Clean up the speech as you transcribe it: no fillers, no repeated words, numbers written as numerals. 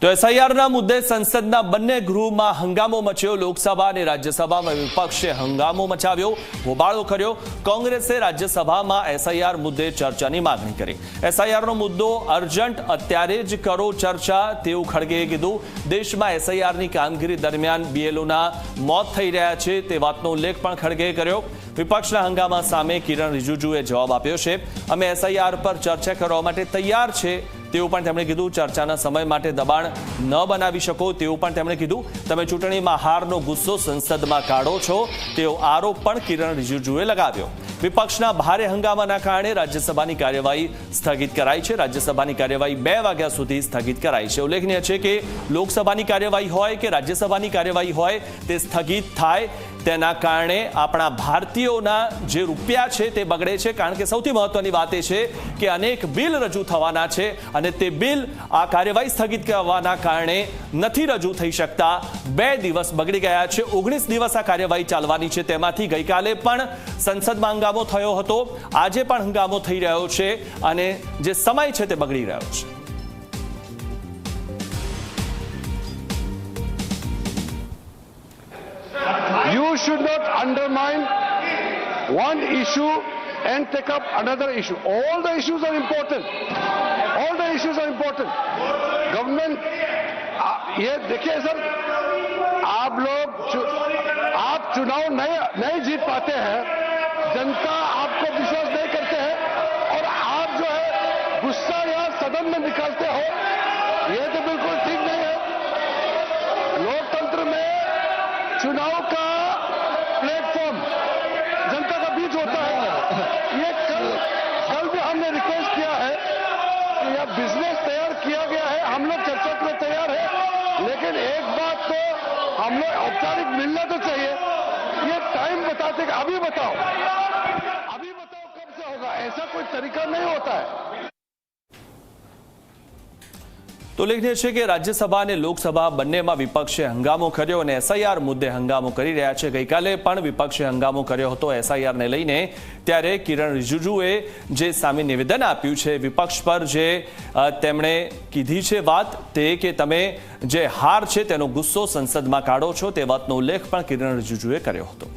તો એસઆઈઆરના મુદ્દે સંસદના બંને ગૃહમાં હંગામો મચ્યો। લોકસભા અને રાજ્યસભામાં વિપક્ષે હંગામો મચાવ્યો, હોબાળો કર્યો। કોંગ્રેસે રાજ્યસભામાં એસઆઈઆર મુદ્દે ચર્ચાની માંગણી કરી। એસઆઈઆરનો મુદ્દો અર્જન્ટ, અત્યારે જ કરો ચર્ચા તેવું ખડગેએ કીધું। દેશમાં એસઆઈઆરની કામગીરી દરમિયાન બીએલઓના મોત થઈ રહ્યા છે તે વાતનો ઉલ્લેખ પણ ખડગેએ કર્યો। વિપક્ષના હંગામા સામે કિરણ રિજિજુએ જવાબ આપ્યો છે। અમે એસઆઈઆર પર ચર્ચા કરવા માટે તૈયાર છે તેવું પણ તેમણે કીધું। ચર્ચાના સમય માટે દબાણ ન બનાવી શકો તેવું પણ તેમણે કીધું। તમે ચૂંટણીમાં હારનો ગુસ્સો સંસદમાં કાઢો છો તેવો આરોપ પણ કિરણ રિજિજુએ લગાવ્યો। વિપક્ષના ભારે હંગામાના કારણે રાજ્યસભાની કાર્યવાહી સ્થગિત કરાઈ છે। રાજ્યસભાની કાર્યવાહી 2 વાગ્યા સુધી સ્થગિત કરાઈ છે। ઉલ્લેખનીય છે કે લોકસભાની કાર્યવાહી હોય કે રાજ્યસભાની કાર્યવાહી હોય તે સ્થગિત થાય તેના કારણે આપણા ભારતીયોના જે રૂપિયા છે તે બગડે છે। કારણ કે સૌથી મહત્વની વાત એ છે કે અનેક બિલ રજૂ થવાના છે અને તે બિલ આ કાર્યવાહી સ્થગિત કરવાના કારણે નથી રજૂ થઈ શકતા। 2 દિવસ બગડી ગયા છે। 19 દિવસ આ કાર્યવાહી ચાલવાની છે। તેમાંથી ગઈકાલે પણ સંસદમાં હંગામો થયો હતો, આજે પણ હંગામો થઈ રહ્યો છે અને જે સમય છે તે બગડી રહ્યો છે। You should not undermine one issue and take up another issue. All the issues are important. All the issues are important. Government, ये देखिए सर, आप चुनाव नहीं जीत पाते हैं, जनता आपको विश्वास नहीं करते हैं और आप जो है गुस्सा यहाँ सदन में निकालते हो, ये तो बिल्कुल ठीक नहीं है। लोकतंत्र में चुनाव का प्लेटफॉर्म जनता का बीच होता है। ये कल भी हमने रिक्वेस्ट किया है कि यह बिजनेस तैयार किया गया है, हम लोग चर्चा के लिए तैयार है, लेकिन एक बात तो हम लोग औपचारिक मिलना तो चाहिए। ये टाइम बताते कि अभी बताओ कब से होगा, ऐसा कोई तरीका नहीं होता है। તો ઉલ્લેખનીય છે કે રાજ્યસભા અને લોકસભા બંનેમાં વિપક્ષે હંગામો કર્યો અને એસઆઈઆર મુદ્દે હંગામો કરી રહ્યા છે। ગઈકાલે પણ વિપક્ષે હંગામો કર્યો હતો એસઆઈઆરને લઈને। ત્યારે કિરણ રિજિજુએ જે સામે નિવેદન આપ્યું છે વિપક્ષ પર, જે તેમણે કીધી છે વાત તે કે તમે જે હાર છે તેનો ગુસ્સો સંસદમાં કાઢો છો તે વાતનો ઉલ્લેખ પણ કિરણ રિજિજુએ કર્યો હતો।